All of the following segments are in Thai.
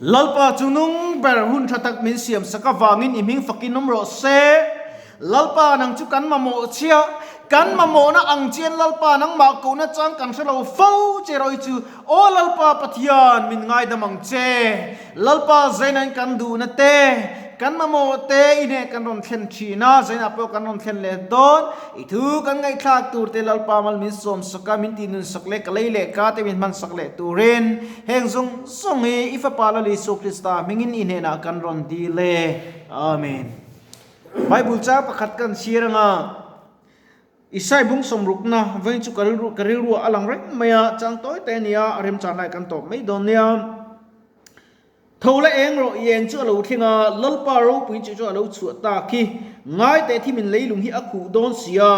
lalpa chunung ber hun thatak min siam saka wangin imhing fakin nomro se lalpa nang chu kan mamo chia kan mamo na ang chen lalpa nang ma ko na chang kan selo fo che roi chu o lalpa pathian min ngai da mang che lalpa zainan kan du na te kan mamo te ine kan ron thlen thina zaina po kan ron thlen le don I thu kan ngai thak tur te lalpa mal min som saka min tinun sakle kalai le ka te min man sakle turin heng zung songi ifa pala li so krista mingin ine na kan ron di le amen Bible cha pakhat kan siranga Isai bung somruk na vain chu kariru alang rek maya chang toy te nia rem chan lai kan to mai don nia thole eng ro yen chu lo thinga lalpa ro pui chu chu lo chu ta khi ngai te thimin leilung hi akhu don sia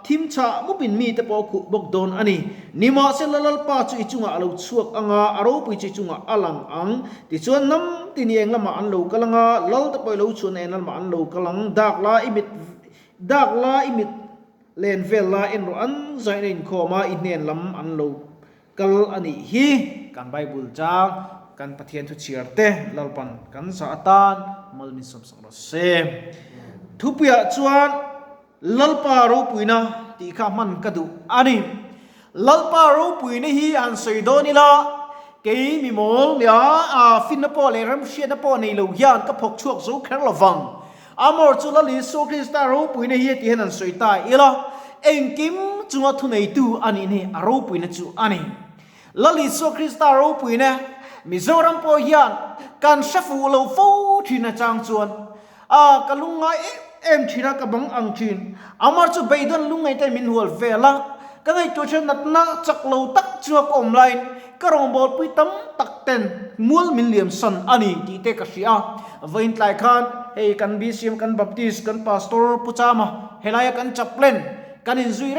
thim cha mu bin mi te po khu bok don ani nima se lalpa chu ichunga lo chuak anga aro pui chu chunga alang ang ti chuan nam ti ni eng lama an lo kalanga lal te poi lo chu ne nan ma an lo kalang dak la imit len vela en ro an zain in khoma in nen lam an lo kal ani hi kan bible cha kan pathian thu chiarte lalpan kan sa atan malmin som sang ro se thupia chuan lalpa ro puina ti kha man kadu ani lalpa ro puina hi an soidonila ke mi mol ya a finnapo le ram shianapo nei lo yan ka phok chuak zo kher lawang amor chula li so krista ro puina hi ti hanan soita ila engkim chunga thunei tu ani ne aro puina chu ani lali so krista ro puina mizoram po yan kan shafu lo fo thina chang chuan a kalungai em thina ka bang ang thin amar chu beidon lungai te min hol vela ka ngai to chen nat na chak lo tak chuak online karong bol pui tam tak ten mul min liam san ani ti te ka sia vain tlai khan hey kan bishim kan baptist kan pastor puchama helaya kan chaplain kan in zui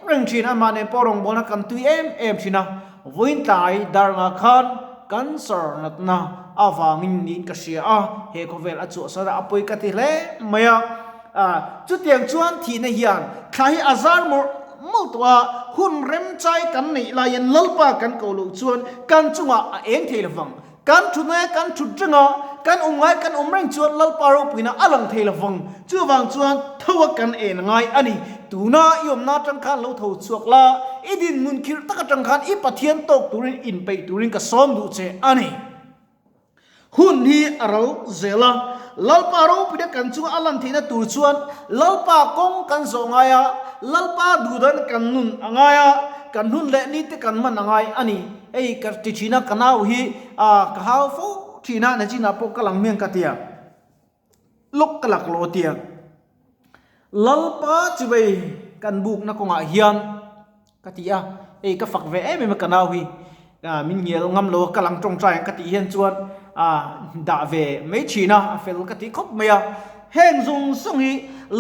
reng thin amane porong bona kan tu em thina voin tlai darnga khan cancer natna awangin nin ka sia he khovel achu sara apoi ka ti le maya chu tiang chuan thi na hian khai azar multwa hun rem chai kan nei la yan lalpa kan ko lu chuan kan chunga eng theilawang kan thuna kan thudrenga kan umngai kan umreng chuan lalpa ro puina alang theilawang chuwang chuan thawa kan en ngai ani tuna yomna tangkhan lo tho chuak la idin munkhir taka tangkhan I pathian tok turin in pei turin ka som du che ani hun hi aro zela lalpa ro puina kan chunga alan theina tur chuan lalpa kong kan zongaya lalpa dudan kan nun angaya kan hun le ni te kan man angai ani ei ka ti china kanau hi ka hau fo thina na china po kalang meng ka tia lok kalak lo tia lalpa chubai kan buk na ko nga hian ka tia ei ka fak ve em me kanau hi min ngel ngam lo kalang tong trai ka ti hian chuan da ve me china fel ka ti khop meya heng zung sungi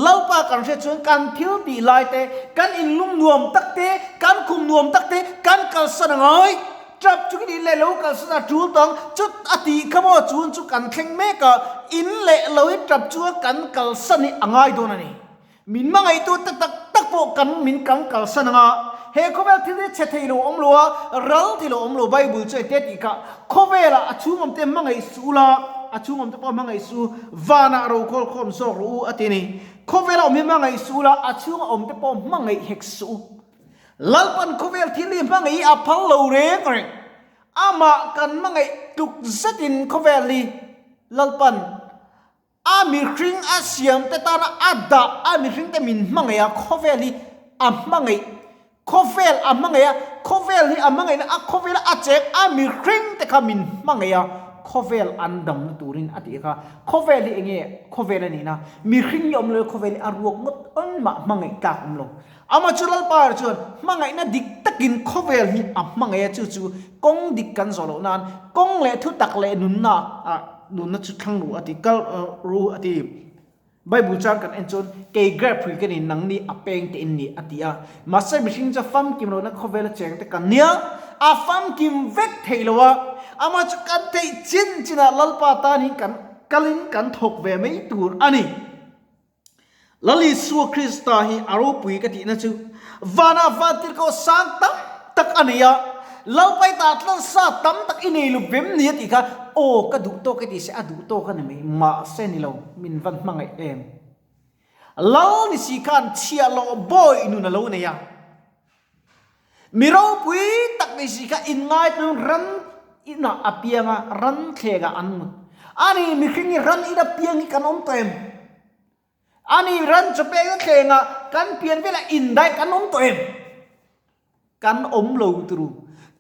lalpa kan se chuan kan thil ti lai te kan in lum nuam takte kan khum nuam takte kan kal san ngai trap chu ki le lo kal sa chul tang chut ati khamo chun chu kan thleng me ka in le loi trap chu kan kal san ni angai don ani min mangai tu tak po kan min kan kal san nga he khovel thil che theilo omlo ral thilo omlo bible che te ti ka khovela achungom te mangai sula achungom te pa mangai su vana ro khol khom so ru atini khovela mi mangai sula achungom te pa mangai heksu lalpan khovel thili mangai aphal lo re kare ama kan mangai tuk zatin khoveli lalpan ami kring asiam te tana ada ami kring te min mangaya khoveli amangai khovel amangaya khovel hi amangaya a khovel a chek ami kring te khamin mangaya khovel andam turin atika khovel hi enge khovel ani na mi kring yom le khovel aruk mot on ma mangai ka umlo ama chulal par chun mangai na dik takin khovel hi amangaya chu kong dik kan zolo nan kong le thu tak le nun na nun na chu thang ru ati kal ru ati bible chan kan enchon ke grab free kan in nang ni apeng te in ni atia masai machine cha fam kim ro na khovel cheng te kan nia a fam kim vek theilowa ama chu kan te china lalpa ta ni kan kalin kan thok ve mai tur ani lali su krista hi aro pui ka ti na chu vana vatir ko sang tak ania เราไปตัดแล้วซาตั้มตักอินี่ลูกเว็มเนี่ยติค่ะโอ้กระดูโตกระดิเสียดูโตกันนี่มาเส้นนี่เรามินวันมังเอ็มเรานี่สิการเชียร์เราบ่อยนู่นเราเนี่ยมีเราปุยตักนี่สิค่ะอินง่ายนู่นรันอิน่ะอเปียงอ่ะรันเทกะอันมุดอันนี้มีครึ่งรันอิน่ะเปียงอีกันอมเต็มอันนี้รันจะเปียงเทงอ่ะกันเปลี่ยนเวลาอินได้กันอมเต็มกันอมโลตรู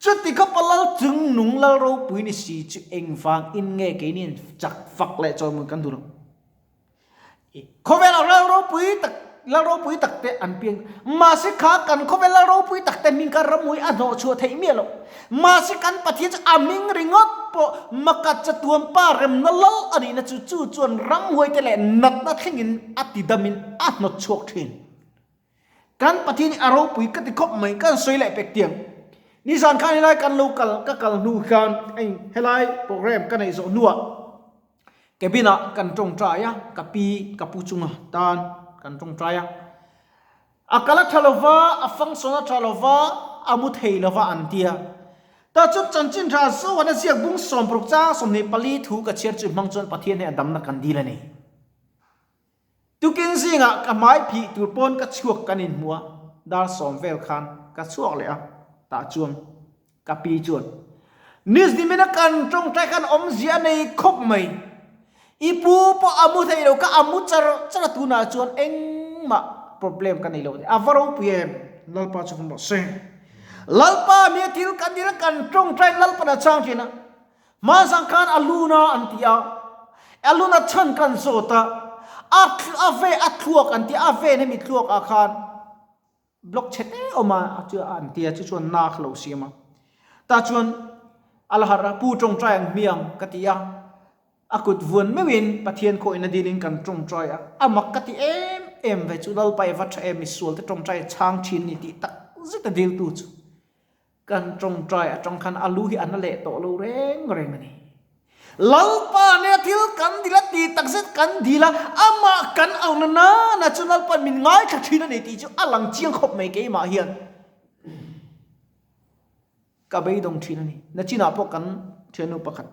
จุดที่เขาพลังจึงนุ่งแล้วเราปุยนี่สิจุเองฟังอินเงยกินจักฝักเละจอยมือกันดูหรอเขาเวลาเราปุยตักแล้วเราปุยตักเตะอันเพียงมาสิขากันเขาเวลาเราปุยตักเตะมิงการรำมวยอันโนชัวเทียมีหรอมาสิกันปฏิจจอามิงริงอดปะมากัดจะตัวป้าเรมนั่นแล้วอันนี้นะจู่จวนรำมวยแต่ละนัดนัดทิ้งอินอัติดามินอันโนชัวเทียนการปฏินี่อารมณ์ปุยก็ติดคบไม่กันสวยเลยเป็กเตียงนี่สารข้าให้ไล่กันลูกกันก็กันนูกันไอ้ให้ไล่โปรแกรมกันในโซนัวแกบินะกันตรงใจอะกับปีกับปูจุงตานกันตรงใจอะอากาศทะเลวะอฟังสนทะเลวะอามุทเฮลวะอันเดียแต่จุดจันจินทราสวันนี้เสียบุ้งสมปรุกจ้าสมนิปลีถูกกับเชียร์จุดมังจนปะเทียนเนี่ยดำนักกันดีเลยนี่ตุกินสิงะกับไม้ผีตูปนกับชวกกันอินหัวดาสมเวลคันกับชวกเลยอะตาจวนกับปีจวนนิสดิมินักกันตรงใจกันอมเสียในคบไม่อีปูปออามุทัยเราก็อามุจระตุนาจวนเอ็งมา problem กันนี่เราอาวารอพีเอ็มลัลปาจุกบอกเซลัลปาเมียทิลกันดีละกันตรงใจลัลปาช่างจีนะมาสังขารอลูนาอันที่อลูนาชันกันโซตาอาเวอัดทั่วกันที่อาเวนี่มีทั่วอาคารบล็อกเช็ดออกมาเจออันที่จะชวนนาขลุ่ยมาแต่ชวนอัลฮาระผู้ตรงใจเมียงกติยาอากุดวนไม่วินปะเทียนโคอินดีลิงกันตรงใจอามักกติเอ็มเวจุดลไปวัดเอ็มมิสวลที่ตรงใจช่างชินนิติตักจิตดิลตูจูกันตรงใจตรงคันอาลูฮิอันนั่นแหละโตลูเร่งนี่ลัลปาเนี่ยทิลกันดีละตีตักเซตกันดีละอามากันเอานะจุดลัลปามินง่ายขัดชินนี่ตีจูอลังเชียงขบไม่เกี่ยมาเฮียนกับไปดงชินนี่นั่นจีน่าพวกกันเชื่อนุปขัด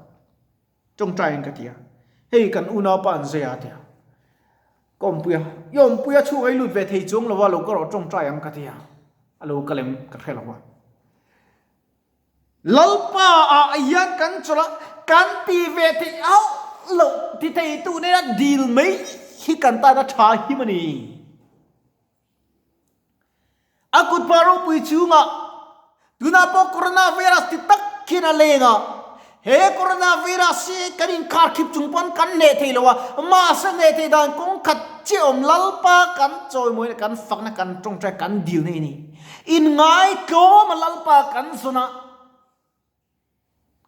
จงใจกันทีเฮ้ยกันอุณาปานเสียทีก็มปุยยมปุยช่วยลุดเวทีจงแล้วว่าเราก็รอจงใจกันทีเราก็เลยกันแค่ละว่าลัลปาอายันกันจุละกันตีเวทีเอาเราที่ที่ตัวนี้นะดีลไหมที่กันตาหน้าชาฮิมันนี่อากุดปารุปุยจูงะดูน่าพอโคโรนาไวรัสที่ตักขินาเลงะเฮ้โคโรนาไวรัสกันอินคาร์คิปจุงปันกันเนทีละวะมาสังเนทีดังคงขัดเจียมลัลปากันจอยมวยกันฟังนะกันจงใจกันดีลนี่อินไงก็มาลัลปากันสุนั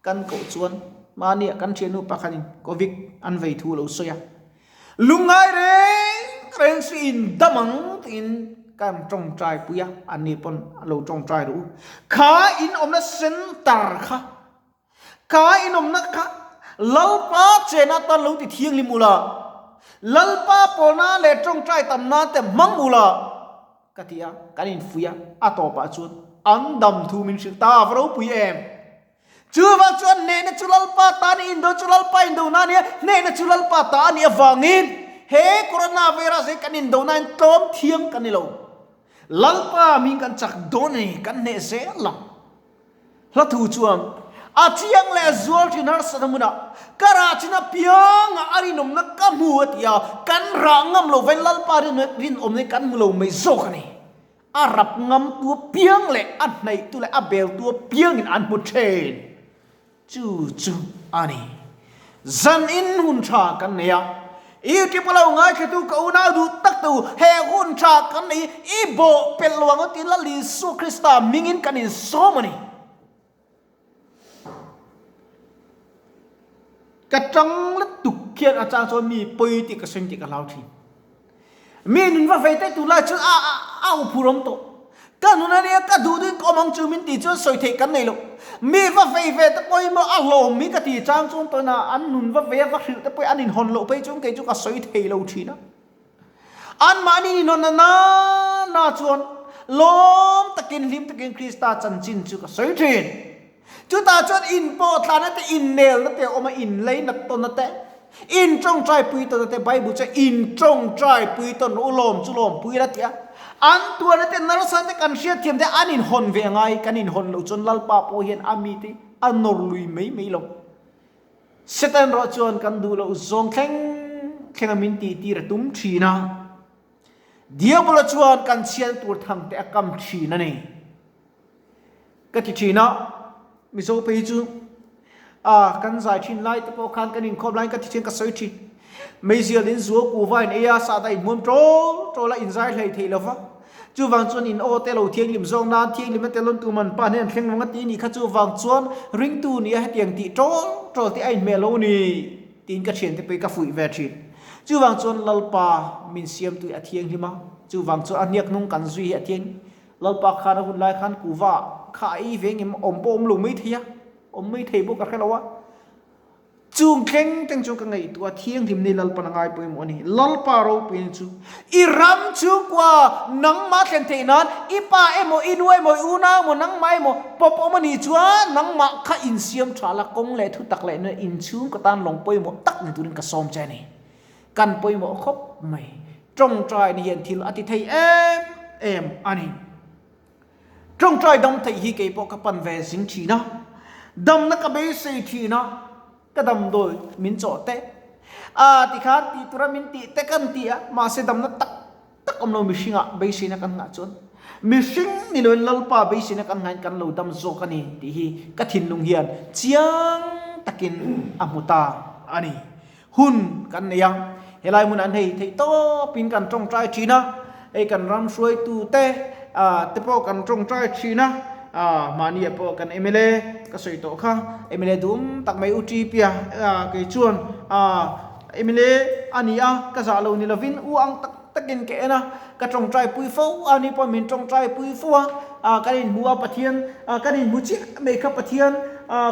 กันโกชวนมาเนี่ยกันเชียนุปะคันก็วิกอันไวทูเราเสียลุงไงเร่งสินดมังอินการจงใจปุยอันนี้ปนเราจงใจรู้ขาอินอมนัสเซนตาร์ค่ะขาอินอมนักค่ะลัลปาเจนาตันลุงติเทียงลิมูลาลัลปาปนาเลจงใจตำนาแต่มังมูลากะทิยากันอินฟุยอัตโตปะชวนอันดำทูมินชิตาฟรูปุยเอ็มจูว่าชวนเนนจุลัลปาตานีอินโดจุลัลปาอินโดนาเนี่ยเนนจุลัลปาตานีฟังอินเฮโคโรนาไวรัสกันอินโดนานต้มเทียงกันนี่เราลัลปามีกันจักโดนนี่กันเนเซลังละทูจวมอาเทียงเลซัวที่นัรสนมุนะกระราชนะเพียงอารินมนักกมัวที่ยากันรางมโลเวลัลปารินอมในกันมโลไม่โซกันนี่อารับงมตัวเพียงเลยอันในตัวเลยอาเบลตัวเพียงอินอันมุเชนจู่อันนี้จันอินหุ่นชากันเนี่ยอีที่พวกเราง่ายแค่ดูกูน่าดูตักดูเฮหุ่นชากันนี่อีโบเป็นหลวงติลลิสุคริสต์มิงินกันนี่โซมันนี่กระจังและตุกเขียนอาจารย์ส่วนมีปุยติกเซนติกเราทีมีนุนว่าเฟตตุลาจุเอาผู้รำโตกันนุนนี่ก็ดูดิก็มังจูมินติจุสวยเทกันนี่ลูกมีว่าเฟตปุยมาอัลโลมีกติจางส่วนตัวน่ะอันนุนว่าเฟว่าคือแต่ปุยอันนินฮอนโลไปจุงเกจุก็สวยเทเราทีนะอันมานี่นนน่าจวนล้มตะกินลิมตะกินคริสตาจันจินจุก็สวยเท จุตาจนอินปอทานั่นแต่อินเนลนั่นแต่ออกมาอินเลยนัดตนนั่นแต่อินจงใจปุยตนนั่นแต่ไบเบิลจะอินจงใจปุยตนอุลมจุลมปุยนั่นแต่อันตัวนั่นแต่นรสันแต่กันเชียเทียมแต่อันอินหอนเวงไงกันอินหอนเราจนลัลปาโพเห็นอามีที่อันนอร์ลุยไม่ลงเสตันรอจวนกันดูเราจงแข่งมินตีระตุ้มชีนะเดียวบลจวนกันเชียนตัวทางแต่กำชีนั่นเองก็ที่ชีนะมิโซไปจูกันใจชินไล่ที่พวกขันกันอินครบไล่ก็ที่เชียนก็สวยชีไม่เสียลินซัวกูว่าอินเอียสาได้มุนโตละอินใจเลยทีละวะจูวังจวนอินโอเตลูเทียงลิมซองนาเทียงลิมเตลุนตูมันปานเนี่ยเทียงลงตีนี่ข้าจูวังจวนริงตูนี่ให้เทียงตีโตที่ไอ้เมโลนี่ตีนก็เชียนที่ไปกับฝุ่ยเวทีจูวังจวนลัลปามินเซียมตุยอเทียงที่มาจูวังจวนอันเนียกนุ่งกันซุยอเทียงลัลปาคาราหุ่นไล่ขันกูว่าข้าไอ้เวงอมปมลุไม่เทียไม่เทียบุกกันแค่ละวะจูงเข่งตั้งจูงกันไงตัวเทียงทีมนี่ลัลปานังไงไปหมดนี่ลัลปาเราเป็นจูอีรัมจูกว่านังมาเทนเทนันอีป้าโมอินวยโมอูนาโมนังไม้โมปปมันนี่จัวนังมาข้าอินเซียมชาละกงเลยทุตักเลยเนี่ยอินชูก็ตานลงไปโมตักนี่ตัวนี้ก็ซ้อมใจนี่กันไปโมครบไม่จงใจนี่เห็นทีละอาทิตย์ไทยเอ็มอันนี้จงใจดำไทยฮีเก็บกับปันเวสิงชีนะดำนักเบสชีนะก็ดำโดยมินโจเตติขาตีตุระมินตีเตกันตีมาเสดำนักตักอมโลมิชิงะเบสินักกันงาจนมิชิงนี่เลยลัลปาเบสินักกันงานกันโลดำโจกันนี่ที่ฮีกัทินลุงเฮียนเจียงตักินอามุตาอันนี้หุ่นกันยังเฮลัยมุนันให้โตปินกันจงใจชีนะไอ้กันรำช่วยตูเตเตปกันจงใจชีนะมานี่พอกันเอเมเล่ก็สวยโตค่ะเอเมเล่ดุมตักไม่อุจีเปียเกยชวนเอเมเล่อันนี้ก็จะเรานี่ละวินอังตักกินเกนะก็จงใจปุยฟูอันนี้พอมินจงใจปุยฟูกันอินหัวปะเทียนกันอินมุจิไม่ขับปะเทียน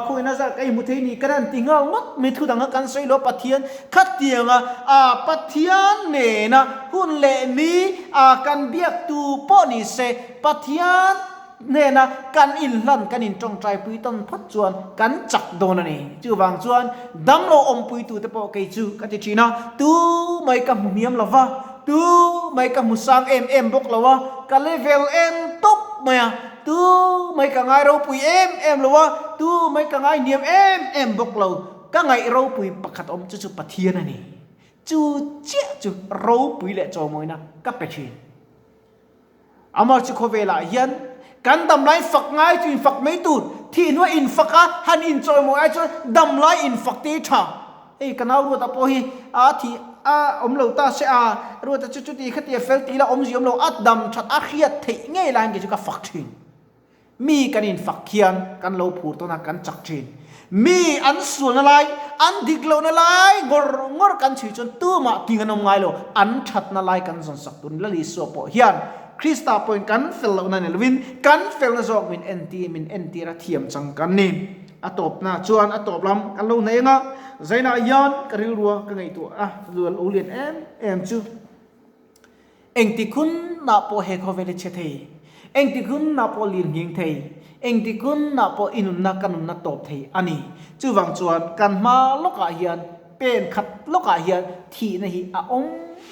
คุยน่าจะไอ้มุทินี่กันติงเอามัดไม่ทุดังกันใส่ล้อปะเทียนขัดเตียงปะเทียนเนี่ยนะหุ่นเล่มีกันเบียกตูป้อนี่เสปะเทียนเนี่ยนะกันอินลันกันอินจงใจปุยต้นพัดจวนกันจักโดนนี่จู่บางจวนดังโลอมปุยตูเตปอเกยจูกันที่จีน่าตูไม่กับมุมียมละวะตูไม่กับมุสังบกละวะกันเลเวลตุบมาตูไม่กับไงเราปุยละวะตูไม่กับไงเนียมบกละก็ไงเราปุยประคัดอมจู่ปะเทียนนี่จู่เจ้าจู่เราปุยเละจอมวยนะกับไปชีอามาจู่ขเวลายันกันดำไล่ฝักง่ายจุนฝักไม่ตูดที่นัวอินฝักหันอินจอยมวยจนดำไล่อินฝักตีช่าเอ้กันเอารู้ตาโพฮีที่อมเราตาเสียรู้ตาจุดที่ขัดเยฟเฟลตีละอมจิอมเราดำชัดอาเขียดเทง่ายแรงกิจกับฝักชินมีกันอินฝักเขียนกันเราพูดตัวนักกันจักชินมีอันส่วนอะไรอันดิกเราอะไรงอกันชิจนตู้มาติงกันอมไงเราอันชัดอะไรกันส่วนสักตุนละลิสัวโพเฮียนคริสตาปอยกันเฟลนั่นเองวินกันเฟลนั่นจอกมินเอ็นตีระเทียมจังกันนี่อัตบนะชวนอัตบลำกันเราไหนงะใจน่ายันกระริรัวกันไงตัวรัวอุเลียนเอ็มจูเอ็งที่คุณนับพอเฮคอเวลเชเทเอ็งที่คุณนับพอลินยิงเทเอ็งที่คุณนับพออินุนักกันนักตบเทอันนี้จูวังชวนกันมาลกอาเฮียนเป็นขัดลกอาเฮียนที่นี่อง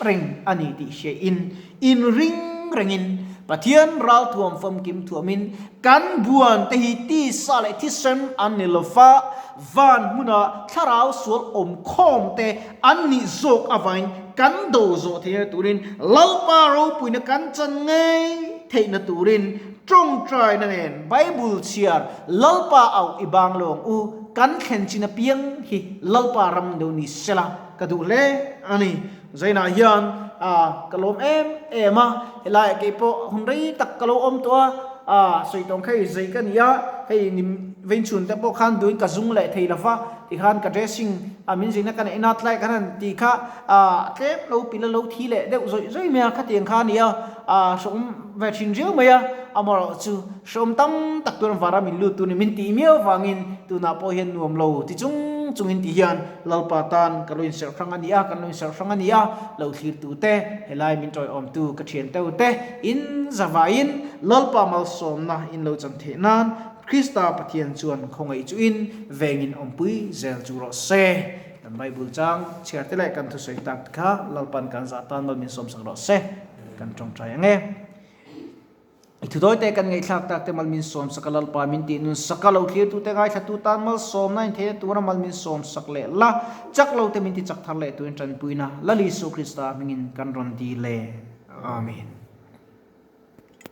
เริงอันนี้ที่เชอินริงringin pathian ral thuam fam kim thuamin kan buan te hi ti sale ti sem anilofa van huna tharau sual om khom te anni zok avain kan do zo the turin lalpa ro puina kan chan ngai theina turin trong trai na nen bible chiar lalpa au ibang long u kan khen china piang hi lalpa ram do ni sela kadu le ani zaina hian kalom ema helai ke po hunri tak kalo om to soi tong khai zai kan ya hei nim ven chun te po khan duin ka zung le thei lafa ti khan ka dressing min jing na kan inat lai kan ti kha tlep lo pila lo thi le de zoi me kha tiang kha nia som ve chin jiu me ya amar chu som tam tak tur vara min lu tu ni min ti meo wangin tu na po hian nuam lo ti chungin ti hian lalpa tan kaloin ser frang ania kaloin ser frang ania lo thlir tu te helai min toy om tu ka thien teu te in zawain lalpa mal som na in lo chan the nan Krista pathian chuan khongai chu in vengin ompui zel chu ro se kan Bible chang cherte le kan thu soi tak kha lalpan kan za tan mal min som sang ro se kan trong trai ange thu doi te kan ngai thak tak te mal min som sakalal pa min ti nun sakalo clear tu te ngai thatu tan mal som nain the tu ra mal min som sakle la chak lo te min ti chak thar le tu en tran puina lali su Krista mingin kan ron di le amen.